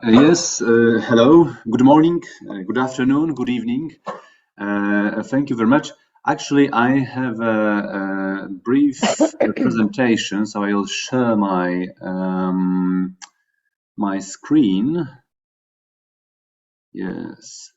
Yes, hello, good morning, good afternoon, good evening. Thank you very much. Actually, I have a brief presentation, so I'll share my screen. Yes,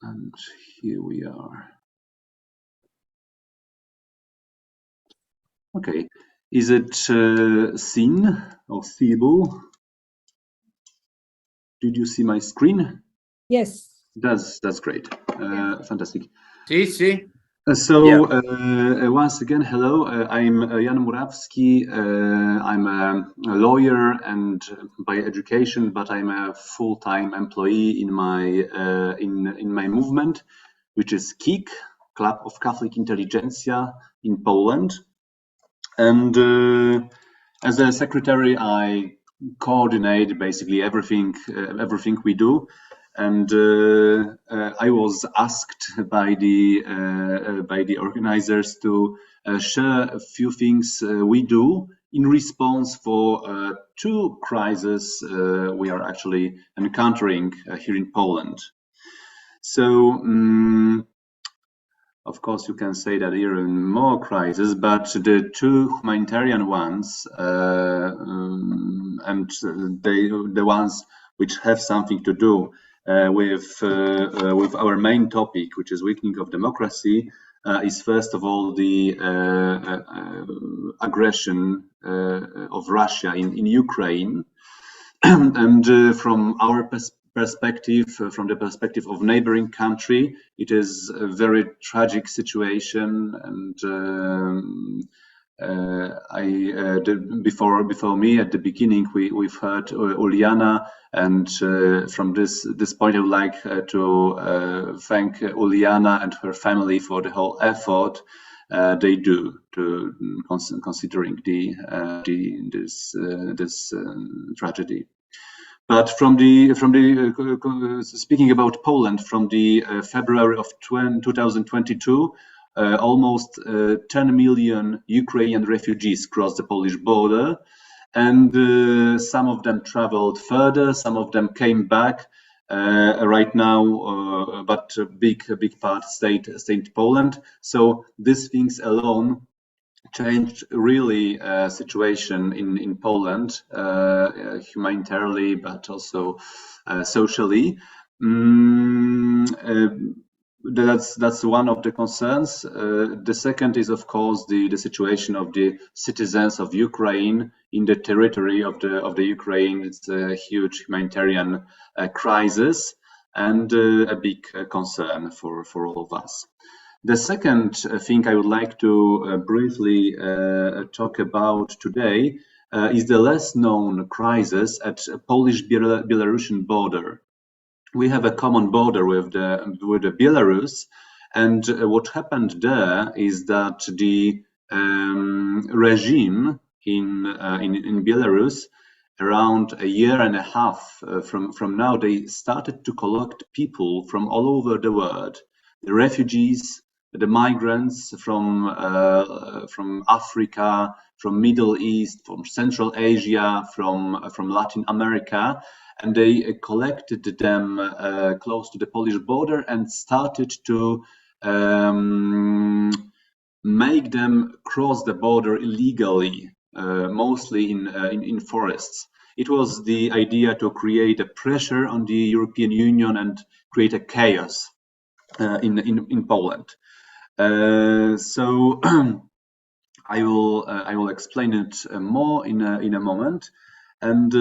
and here we are. Okay, is it seen or seeable? Did you see my screen? Yes. That's great. Fantastic. Sì. Once again, hello. I'm Jan Murawki. I'm a lawyer and by education, but I'm a full-time employee in my movement, which is KIK, Club of Catholic Intelligentsia in Poland. And as a secretary, I coordinate basically everything we do. And I was asked by the organizers to share a few things we do in response for two crises we are actually encountering here in Poland. So, of course, you can say that there are more crises, but the two humanitarian ones and the ones which have something to do with our main topic, which is weakening of democracy, is first of all the aggression of Russia in Ukraine, and from our perspective, from the perspective of neighboring country, it is a very tragic situation. And before me at the beginning, we've heard Uliana, and from this point, I would like to thank Uliana and her family for the whole effort they do to considering this tragedy. But from the speaking about Poland, from the February of 2022, almost 10 million Ukrainian refugees crossed the Polish border, and some of them traveled further, some of them came back right now, but a big part stayed in Poland. So these things alone changed really situation in Poland, humanitarily, but also socially. That's one of the concerns. The second is, of course, the situation of the citizens of Ukraine in the territory of the Ukraine. It's a huge humanitarian crisis and a big concern for all of us. The second thing I would like to briefly talk about today is the less known crisis at Polish-Belarusian border. We have a common border with the Belarus, and what happened there is that the regime in Belarus, around a year and a half from now, they started to collect people from all over the world, the refugees, the migrants from Africa, from Middle East, from Central Asia, from Latin America, and they collected them close to the Polish border and started to make them cross the border illegally, mostly in forests. It was the idea to create a pressure on the European Union and create a chaos in Poland. So I will explain it more in a moment, and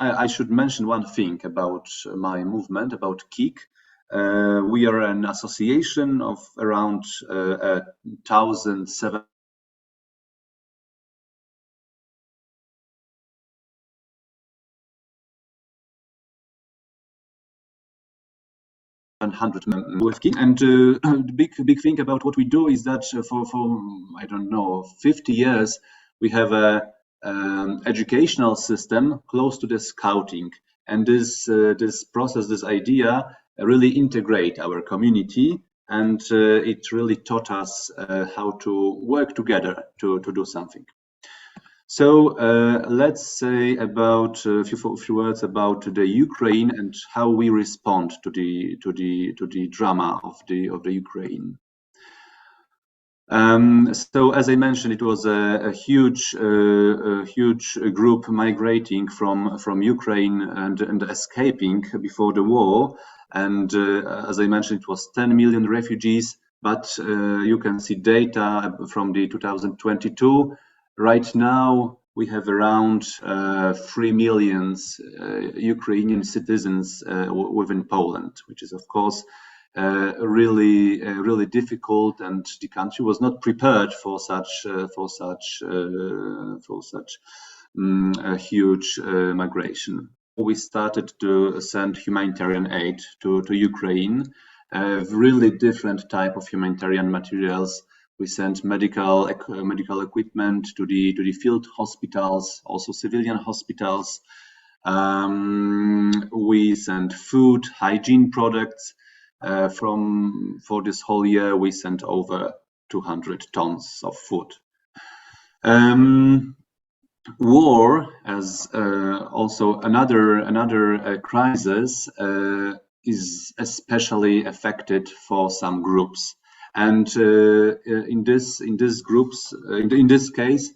I should mention one thing about my movement, about KIK. We are an association of around 1,700 with KIK, and the big thing about what we do is that for I don't know 50 years we have a educational system close to the scouting, and this process, this idea really integrate our community, and it really taught us how to work together to do something. So let's say about a few words about the Ukraine and how we respond to the drama of the Ukraine. So as I mentioned, it was a huge group migrating from Ukraine and escaping before the war. And as I mentioned, it was 10 million refugees. But you can see data from the 2022. Right now, we have around 3 million Ukrainian citizens within Poland, which is, of course, really difficult, and the country was not prepared for such a huge migration. We started to send humanitarian aid to Ukraine, really different type of humanitarian materials. We sent medical equipment to the field hospitals, also civilian hospitals. We sent food, hygiene products. For this whole year, we sent over 200 tons of food. War, as also another crisis, is especially affected for some groups, and in this case,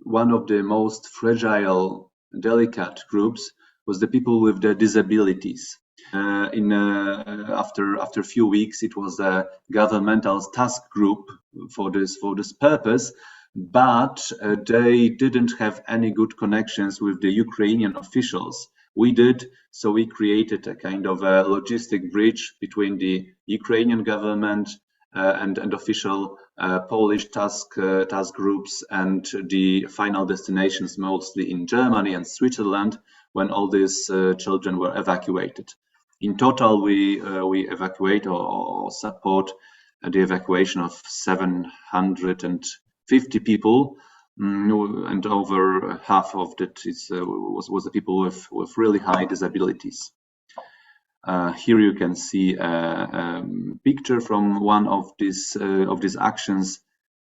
one of the most fragile, delicate groups was the people with the disabilities. After a few weeks, it was a governmental task group for this purpose, but they didn't have any good connections with the Ukrainian officials. We did, so we created a kind of a logistic bridge between the Ukrainian government and official Polish task groups and the final destinations, mostly in Germany and Switzerland, when all these children were evacuated. In total, we evacuate or support the evacuation of 750 people, and over half of that was the people with really high disabilities. Here you can see a picture from one of these actions.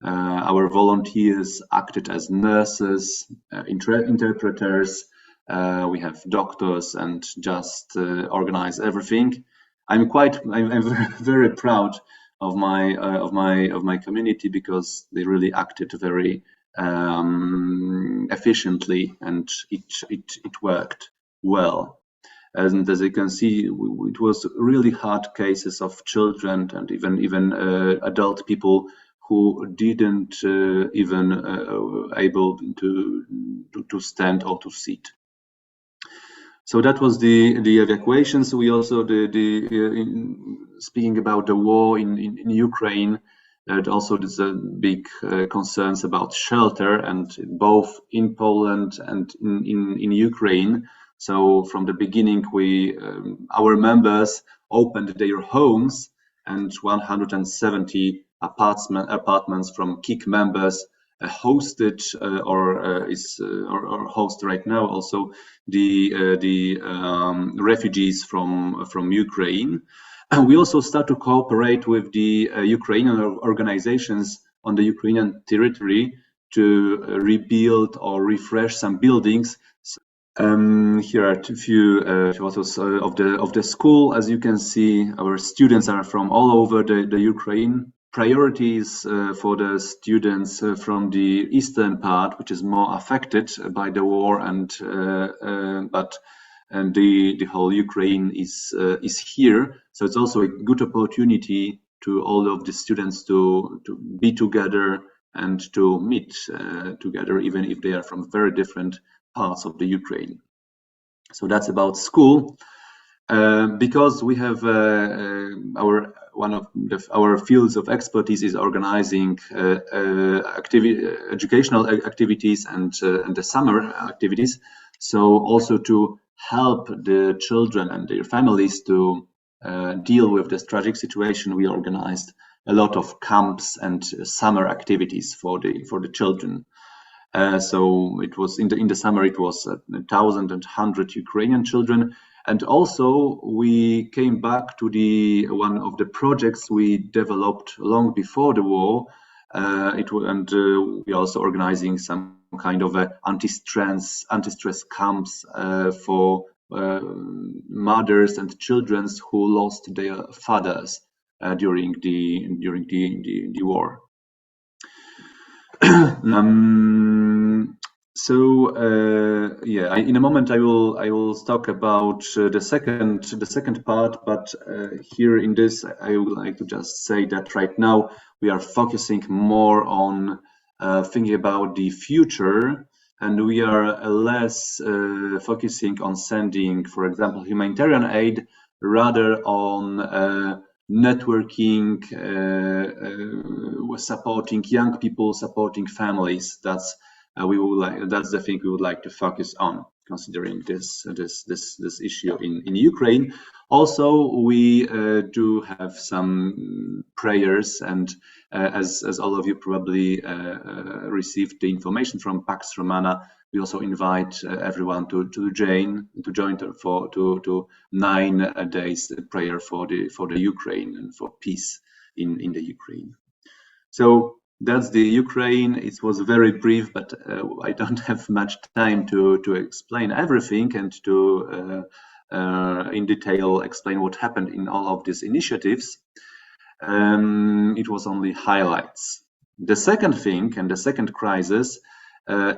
Our volunteers acted as nurses, interpreters. We have doctors and just organize everything. I'm very proud of my community, because they really acted very efficiently, and it worked well. And as you can see, it was really hard cases of children and even adult people who didn't even able to stand or to sit. So that was the evacuations. We also speaking about the war in Ukraine. Also, there's a big concerns about shelter, and both in Poland and in Ukraine. So from the beginning, our members opened their homes, and 170 apartments from Miic members hosted or host right now also the refugees from Ukraine. And we also start to cooperate with the Ukrainian organizations on the Ukrainian territory to rebuild or refresh some buildings. Here are a few photos of the school. As you can see, our students are from all over the Ukraine. Priorities for the students from the eastern part, which is more affected by the war, and the whole Ukraine is here. So it's also a good opportunity to all of the students to be together and to meet together, even if they are from very different parts of the Ukraine. So that's about school. Because we have one of our fields of expertise is organizing educational activities and the summer activities. So also to help the children and their families to deal with this tragic situation, we organized a lot of camps and summer activities for the children. So it was in the summer, it was 1,100 Ukrainian children. And also we came back to one of the projects we developed long before the war, We're also organizing some kind of anti-stress camps for mothers and children who lost their fathers during the war. In a moment I will talk about the second part, but here in this I would like to just say that right now we are focusing more on thinking about the future, and we are less focusing on sending, for example, humanitarian aid, rather on networking, supporting young people, supporting families. That's the thing we would like to focus on, considering this issue in Ukraine. Also, we do have some prayers, and as all of you probably received the information from Pax Romana, we also invite everyone to join to 9 days prayer for the Ukraine and for peace in the Ukraine. So that's the Ukraine. It was very brief, but I don't have much time to explain everything and to in detail explain what happened in all of these initiatives. It was only highlights. The second thing and the second crisis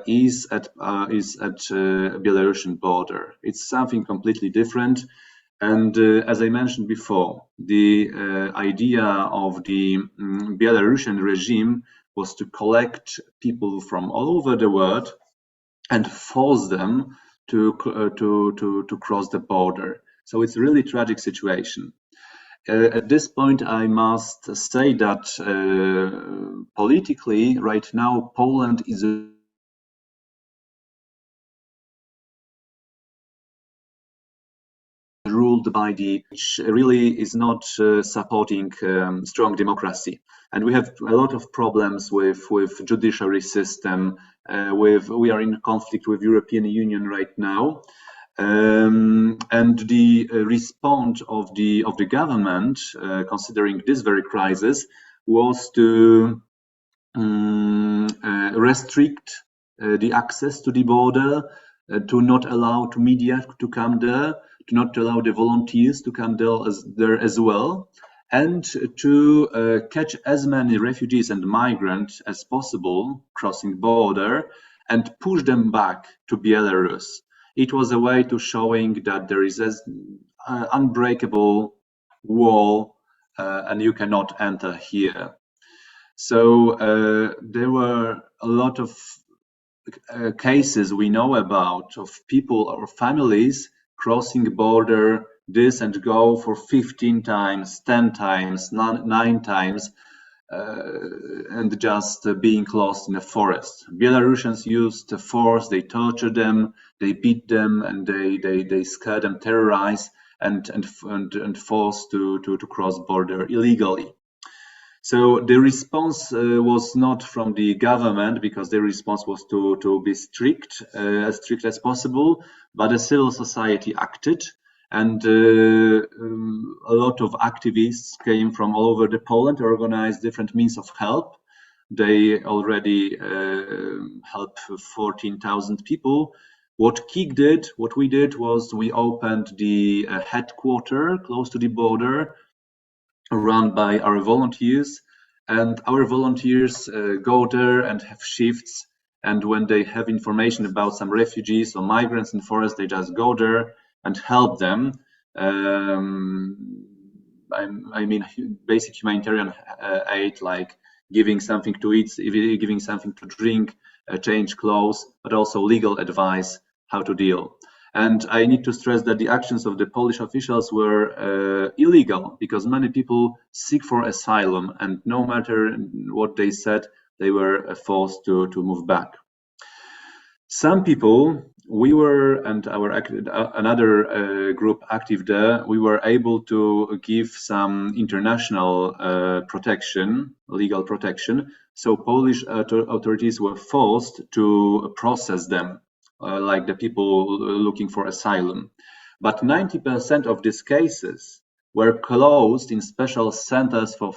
is at Belarusian border. It's something completely different. And as I mentioned before, the idea of the Belarusian regime was to collect people from all over the world and force them to cross the border. So it's a really tragic situation. At this point, I must say that politically, right now, Poland is ruled by which really is not supporting strong democracy, and we have a lot of problems with judiciary system. We are in conflict with European Union right now, and the response of the government, considering this very crisis, was to restrict the access to the border, to not allow to media to come there, to not allow the volunteers to come there as well, and to catch as many refugees and migrants as possible crossing border and push them back to Belarus. It was a way to showing that there is an unbreakable wall and you cannot enter here. So there were a lot of cases we know about of people or families crossing the border this and go for 15 times, 10 times, 9 times, and just being lost in a forest. Belarusians used force, they tortured them, they beat them, and they scared them, terrorize, and forced to cross border illegally. So the response was not from the government, because the response was to be strict as possible, but the civil society acted, and a lot of activists came from all over Poland, organized different means of help. They already helped 14,000 people. What we did was we opened the headquarters close to the border, run by our volunteers, and our volunteers go there and have shifts, and when they have information about some refugees or migrants in the forest, they just go there and help them. I mean basic humanitarian aid, like giving something to eat, giving something to drink, change clothes, but also legal advice how to deal. And I need to stress that the actions of the Polish officials were illegal, because many people seek for asylum, and no matter what they said, they were forced to move back. Some people, we were, and another group active there, we were able to give some international protection, legal protection. So Polish authorities were forced to process them, like the people looking for asylum. But 90% of these cases were closed in special centers for